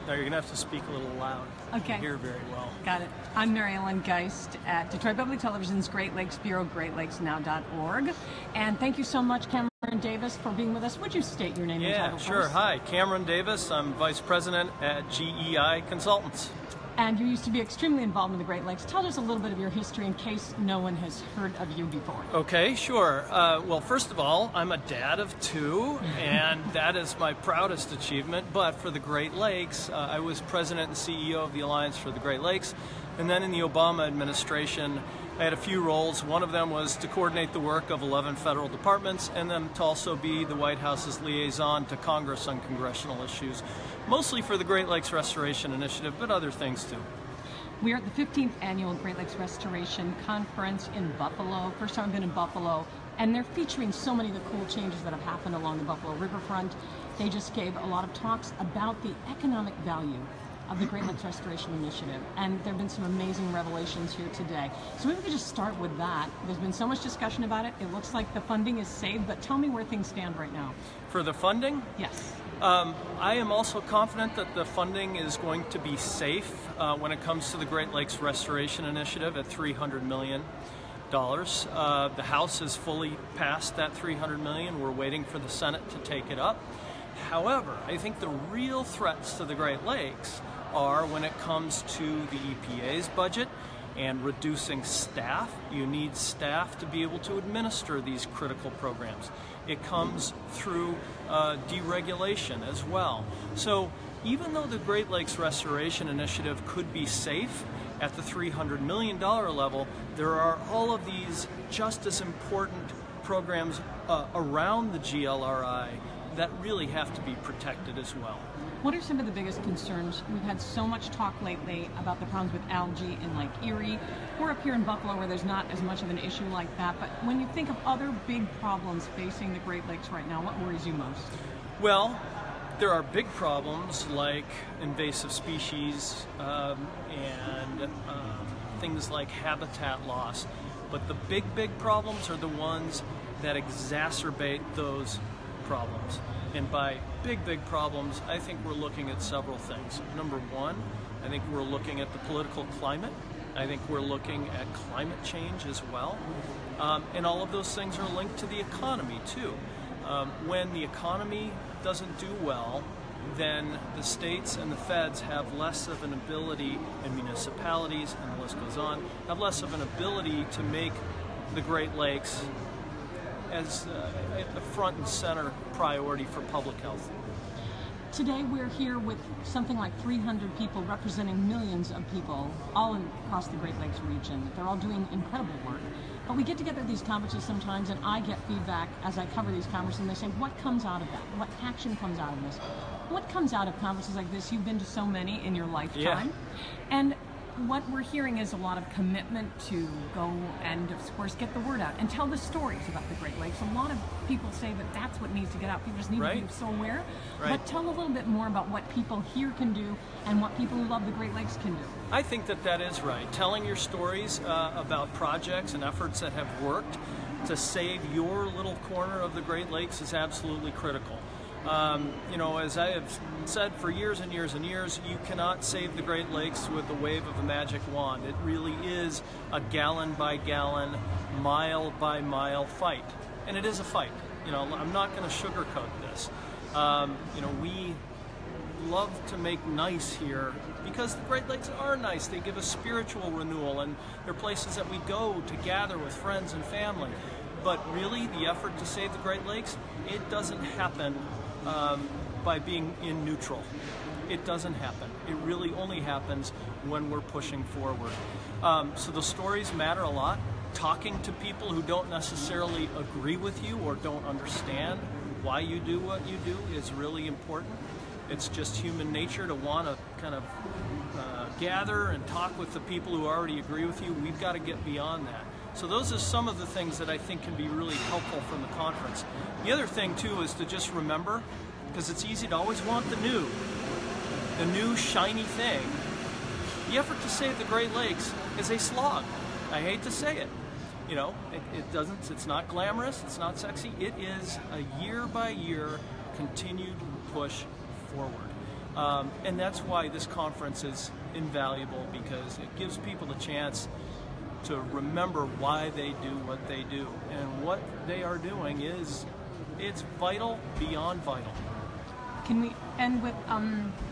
Now you're going to have to speak a little loud. Okay. I hear very well. Got it. I'm Ellen Geist at Detroit Public Television's Great Lakes Bureau, greatlakesnow.org. And thank you so much, Cameron Davis, for being with us. Would you state your name and title Yeah, sure. first? Hi, Cameron Davis. I'm Vice President at GEI Consultants. And you used to be extremely involved in the Great Lakes. Tell us a little bit of your history in case no one has heard of you before. Okay, sure. Well, first of all, I'm a dad of two, and that is my proudest achievement. But for the Great Lakes, I was President and CEO of the Alliance for the Great Lakes. And then in the Obama administration, I had a few roles. One of them was to coordinate the work of 11 federal departments, and then to also be the White House's liaison to Congress on congressional issues, mostly for the Great Lakes Restoration Initiative, but other things too. We are at the 15th Annual Great Lakes Restoration Conference in Buffalo. First time I've been in Buffalo, and they're featuring so many of the cool changes that have happened along the Buffalo Riverfront. They just gave a lot of talks about the economic value of the Great Lakes Restoration Initiative, and there have been some amazing revelations here today. So maybe we could just start with that. There's been so much discussion about it. It looks like the funding is saved, but tell me where things stand right now. For the funding? Yes. I am also confident that the funding is going to be safe when it comes to the Great Lakes Restoration Initiative at $300 million. The House has fully passed that $300 million. We're waiting for the Senate to take it up. However, I think the real threats to the Great Lakes are when it comes to the EPA's budget and reducing staff. You need staff to be able to administer these critical programs. It comes through deregulation as well. So even though the Great Lakes Restoration Initiative could be safe at the $300 million level, there are all of these just as important programs around the GLRI that really have to be protected as well. What are some of the biggest concerns? We've had so much talk lately about the problems with algae in Lake Erie. We're up here in Buffalo where there's not as much of an issue like that, but when you think of other big problems facing the Great Lakes right now, what worries you most? Well, there are big problems like invasive species and things like habitat loss, but the big problems are the ones that exacerbate those problems. And by big problems, I think we're looking at several things. Number one, I think we're looking at the political climate. I think we're looking at climate change as well. And all of those things are linked to the economy too. When the economy doesn't do well, then the states and the feds have less of an ability, and municipalities, and the list goes on, have less of an ability to make the Great Lakes as a front and center priority for public health. Today we're here with something like 300 people representing millions of people all across the Great Lakes region. They're all doing incredible work. But we get together at these conferences sometimes, and I get feedback as I cover these conferences, and they say, what comes out of that? What action comes out of this? What comes out of conferences like this? You've been to so many in your lifetime. Yeah. And what we're hearing is a lot of commitment to go and, of course, get the word out and tell the stories about the Great Lakes. A lot of people say that that's what needs to get out. People just need to be so aware. Right. But tell a little bit more about what people here can do and what people who love the Great Lakes can do. I think that that is right. Telling your stories about projects and efforts that have worked to save your little corner of the Great Lakes is absolutely critical. You know, as I have said for years and years and years, you cannot save the Great Lakes with the wave of a magic wand. It really is a gallon by gallon, mile by mile fight. And it is a fight. You know, I'm not going to sugarcoat this. You know, we love to make nice here because the Great Lakes are nice. They give us spiritual renewal, and they're places that we go to gather with friends and family. But really, the effort to save the Great Lakes, it doesn't happen by being in neutral. It doesn't happen. It really only happens when we're pushing forward. So the stories matter a lot. Talking to people who don't necessarily agree with you or don't understand why you do what you do is really important. It's just human nature to want to kind of gather and talk with the people who already agree with you. We've got to get beyond that. So those are some of the things that I think can be really helpful from the conference. The other thing too is to just remember, because it's easy to always want the new shiny thing. The effort to save the Great Lakes is a slog. I hate to say it. You know, it's not glamorous, it's not sexy. It is a year by year continued push forward. And that's why this conference is invaluable, because it gives people the chance to remember why they do what they do. And what they are doing it's vital, beyond vital. Can we end with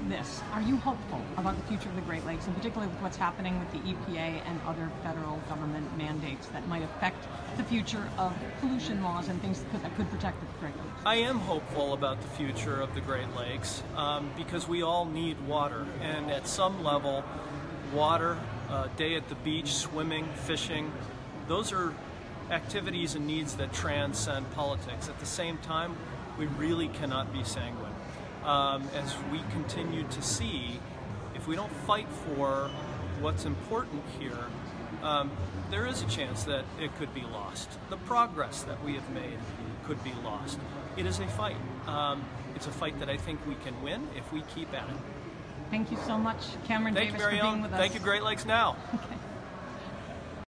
this? Are you hopeful about the future of the Great Lakes, and particularly with what's happening with the EPA and other federal government mandates that might affect the future of pollution laws and things that could protect the Great Lakes? I am hopeful about the future of the Great Lakes because we all need water, and at some level, water, day at the beach, swimming, fishing, those are activities and needs that transcend politics. At the same time, we really cannot be sanguine. As we continue to see, if we don't fight for what's important here, there is a chance that it could be lost. The progress that we have made could be lost. It is a fight. It's a fight that I think we can win if we keep at it. Thank you so much, Cameron Davis, for being with us. Thank you, Great Lakes Now. Okay.